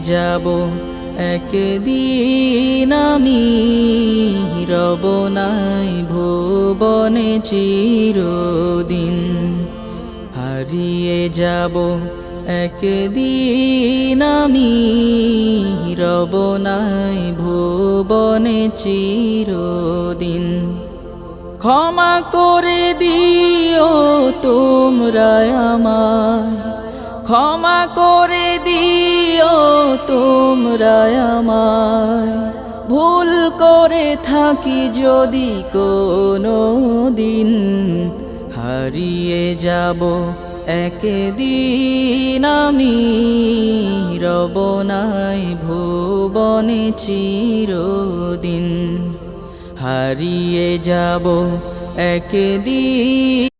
যাব একদিন আমি, রব নাই ভুবনে চিরদিন। হারিয়ে যাব একদিন আমি, রব নাই ভুবনে চিরদিন। ক্ষমা করে দিও তোমরা আমায়, ক্ষমা করে দিও তোমরা আমায়, ভুল করে থাকি যদি কোনো দিন। হারিয়ে যাব একদিন আমি, রব নাই ভুবনে চিরদিন। হারিয়ে যাব একদিন।